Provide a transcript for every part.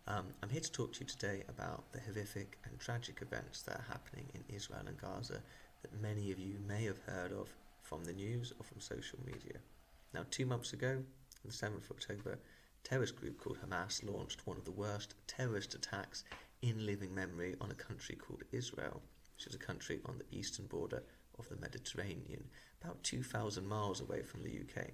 I'm here to talk to you today about the horrific and tragic events that are happening in Israel and Gaza that many of you may have heard of from the news or from social media. Now, 2 months ago, on the 7th of October, a terrorist group called Hamas launched one of the worst terrorist attacks in living memory on a country called Israel, which is a country on the eastern border of the Mediterranean, about 2,000 miles away from the UK.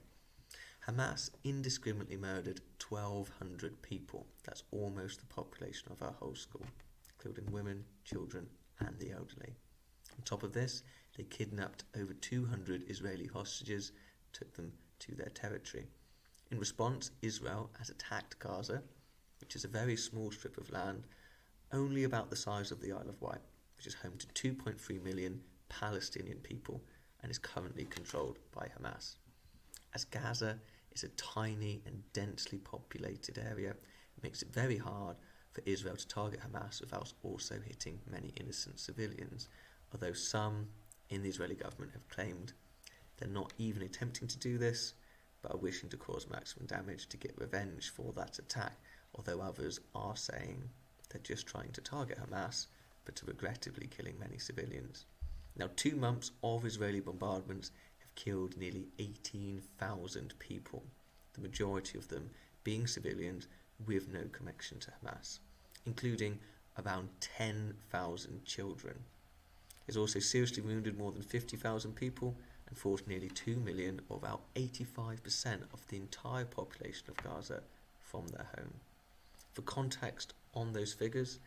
Hamas indiscriminately murdered 1,200 people. That's almost the population of our whole school, including women, children, and the elderly. On top of this, they kidnapped over 200 Israeli hostages, took them to their territory. In response, Israel has attacked Gaza, which is a very small strip of land, only about the size of the Isle of Wight, which is home to 2.3 million Palestinian people and is currently controlled by Hamas. As Gaza is a tiny and densely populated area, it makes it very hard for Israel to target Hamas without also hitting many innocent civilians, although some in the Israeli government have claimed they're not even attempting to do this, but are wishing to cause maximum damage to get revenge for that attack, although others are saying they're just trying to target Hamas, but are regrettably killing many civilians. Now, 2 months of Israeli bombardments killed nearly 18,000 people, the majority of them being civilians with no connection to Hamas, including around 10,000 children. It's also seriously wounded more than 50,000 people and forced nearly 2 million, or about 85% of the entire population of Gaza, from their home. For context on those figures,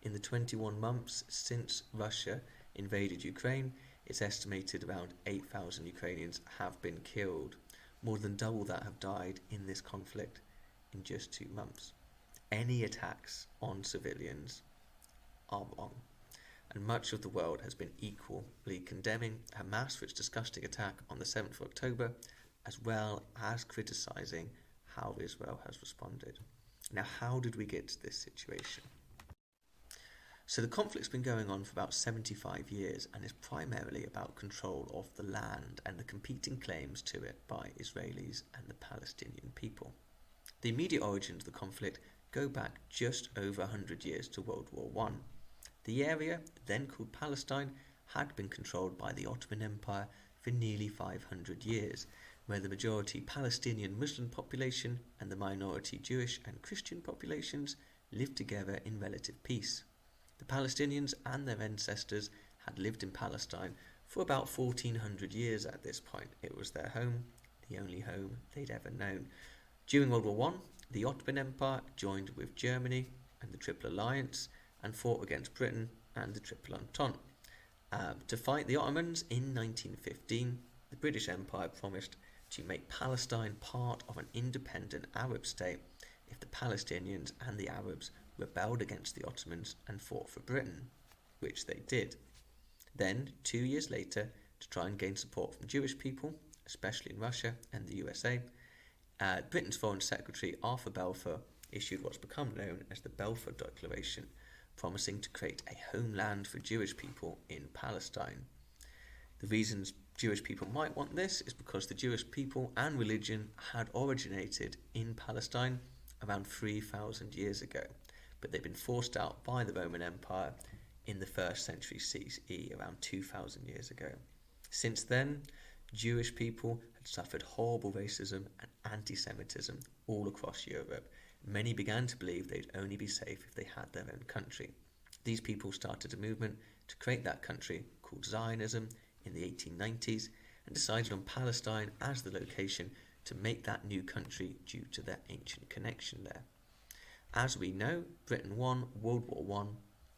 in the 21 months since Russia invaded Ukraine, it's estimated around 8,000 Ukrainians have been killed. More than double that have died in this conflict in just 2 months. Any attacks on civilians are wrong, and much of the world has been equally condemning Hamas for its disgusting attack on the 7th of October, as well as criticising how Israel has responded. Now, how did we get to this situation? So the conflict's been going on for about 75 years and is primarily about control of the land and the competing claims to it by Israelis and the Palestinian people. The immediate origins of the conflict go back just over 100 years to World War I. The area, then called Palestine, had been controlled by the Ottoman Empire for nearly 500 years, where the majority Palestinian Muslim population and the minority Jewish and Christian populations lived together in relative peace. The Palestinians and their ancestors had lived in Palestine for about 1,400 years at this point. It was their home, the only home they'd ever known. During World War I, the Ottoman Empire joined with Germany and the Triple Alliance and fought against Britain and the Triple Entente. To fight the Ottomans in 1915, the British Empire promised to make Palestine part of an independent Arab state if the Palestinians and the Arabs rebelled against the Ottomans and fought for Britain, which they did. Then, 2 years later, to try and gain support from Jewish people, especially in Russia and the USA, Britain's Foreign Secretary Arthur Balfour issued what's become known as the Balfour Declaration, promising to create a homeland for Jewish people in Palestine. The reasons Jewish people might want this is because the Jewish people and religion had originated in Palestine around 3,000 years ago, but they'd been forced out by the Roman Empire in the 1st century CE, around 2,000 years ago. Since then, Jewish people had suffered horrible racism and anti-Semitism all across Europe. Many began to believe they'd only be safe if they had their own country. These people started a movement to create that country called Zionism in the 1890s and decided on Palestine as the location to make that new country due to their ancient connection there. As we know, Britain won World War I,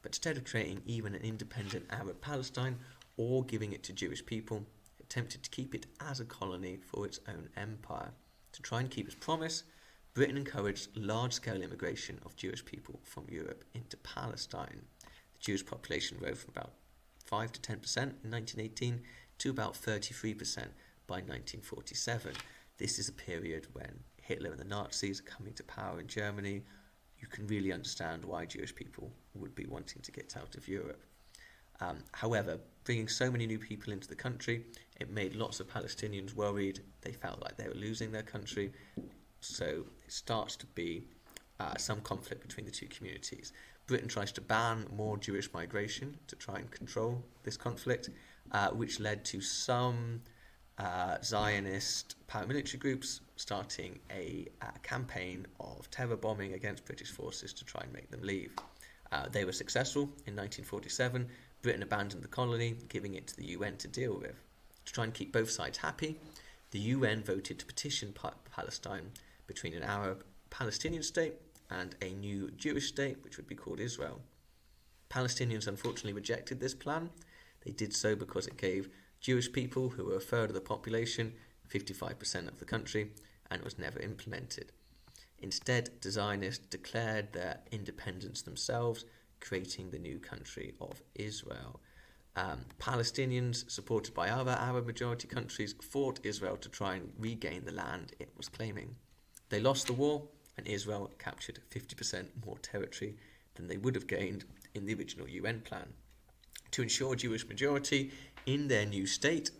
but instead of creating even an independent Arab Palestine or giving it to Jewish people, it attempted to keep it as a colony for its own empire. To try and keep its promise, Britain encouraged large-scale immigration of Jewish people from Europe into Palestine. The Jewish population rose from about 5 to 10% in 1918 to about 33% by 1947. This is a period when Hitler and the Nazis are coming to power in Germany. You can really understand why Jewish people would be wanting to get out of Europe. However, bringing so many new people into the country, it made lots of Palestinians worried. They felt like they were losing their country. So it starts to be some conflict between the two communities. Britain tries to ban more Jewish migration to try and control this conflict, which led to some Zionist paramilitary groups starting a campaign of terror bombing against British forces to try and make them leave. They were successful. In 1947, Britain abandoned the colony, giving it to the UN to deal with. To try and keep both sides happy, the UN voted to petition Palestine between an Arab Palestinian state and a new Jewish state, which would be called Israel. Palestinians unfortunately rejected this plan. They did so because it gave Jewish people, who were a third of the population, 55% of the country, and it was never implemented. Instead, the Zionists declared their independence themselves, creating the new country of Israel. Palestinians, supported by other Arab majority countries, fought Israel to try and regain the land it was claiming. They lost the war, and Israel captured 50% more territory than they would have gained in the original UN plan. To ensure Jewish majority in their new state,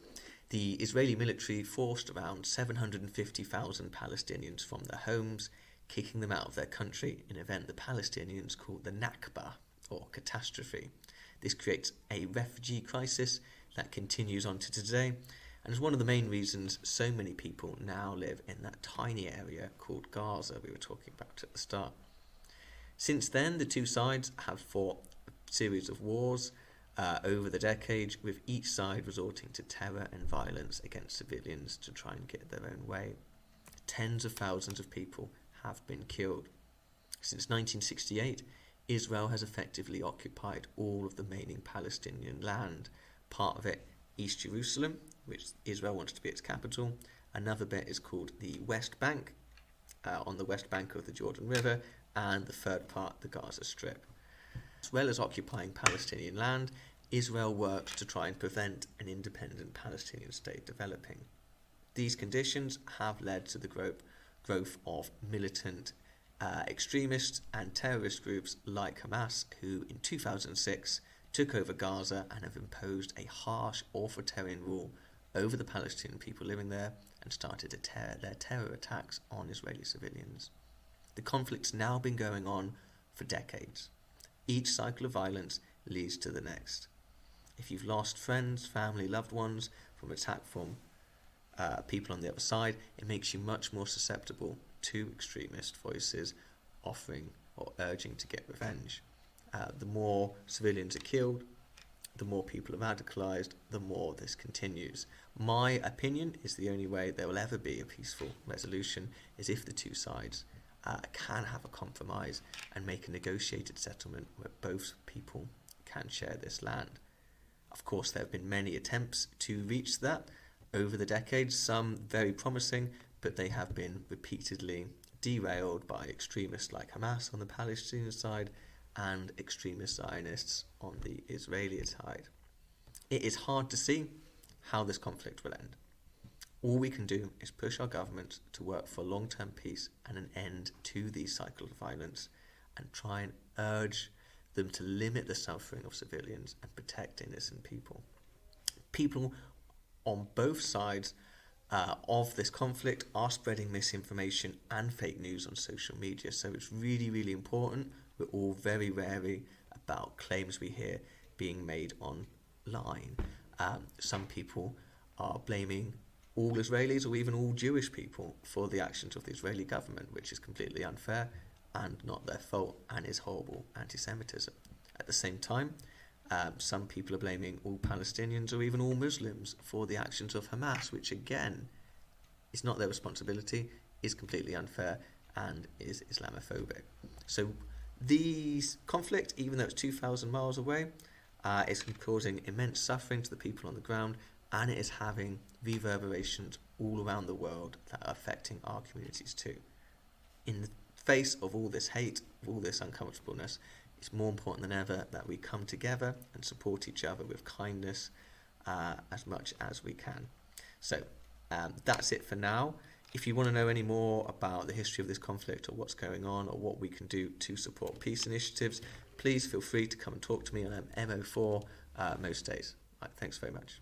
the Israeli military forced around 750,000 Palestinians from their homes, kicking them out of their country in an event the Palestinians called the Nakba, or catastrophe. This creates a refugee crisis that continues on to today, and is one of the main reasons so many people now live in that tiny area called Gaza we were talking about at the start. Since then, the two sides have fought a series of wars over the decades, with each side resorting to terror and violence against civilians to try and get their own way. Tens of thousands of people have been killed. Since 1968, Israel has effectively occupied all of the remaining Palestinian land, part of it East Jerusalem, which Israel wants to be its capital. Another bit is called the West Bank, on the west bank of the Jordan River, and the third part, the Gaza Strip. As well as occupying Palestinian land, Israel works to try and prevent an independent Palestinian state developing. These conditions have led to the growth of militant extremists and terrorist groups like Hamas, who in 2006 took over Gaza and have imposed a harsh authoritarian rule over the Palestinian people living there and started their terror attacks on Israeli civilians. The conflict's now been going on for decades. Each cycle of violence leads to the next. If you've lost friends, family, loved ones from attack from people on the other side, it makes you much more susceptible to extremist voices offering or urging to get revenge. The more civilians are killed, the more people are radicalised, the more this continues. My opinion is the only way there will ever be a peaceful resolution is if the two sides can have a compromise and make a negotiated settlement where both people can share this land. Of course, there have been many attempts to reach that over the decades, some very promising, but they have been repeatedly derailed by extremists like Hamas on the Palestinian side and extremist Zionists on the Israeli side. It is hard to see how this conflict will end. All we can do is push our governments to work for long-term peace and an end to these cycles of violence, and try and urge them to limit the suffering of civilians and protect innocent people. People on both sides of this conflict are spreading misinformation and fake news on social media, so it's really, really important we're all very wary about claims we hear being made online. Some people are blaming all Israelis or even all Jewish people for the actions of the Israeli government, which is completely unfair and not their fault and is horrible anti-Semitism. At the same time, some people are blaming all Palestinians or even all Muslims for the actions of Hamas, which again is not their responsibility, is completely unfair and is Islamophobic. So these conflict, even though it's 2,000 miles away, is causing immense suffering to the people on the ground, and it is having reverberations all around the world that are affecting our communities too. In the face of all this hate, of all this uncomfortableness, it's more important than ever that we come together and support each other with kindness as much as we can. So that's it for now. If you want to know any more about the history of this conflict or what's going on or what we can do to support peace initiatives, please feel free to come and talk to me. I'm MO4 most days. Right, thanks very much.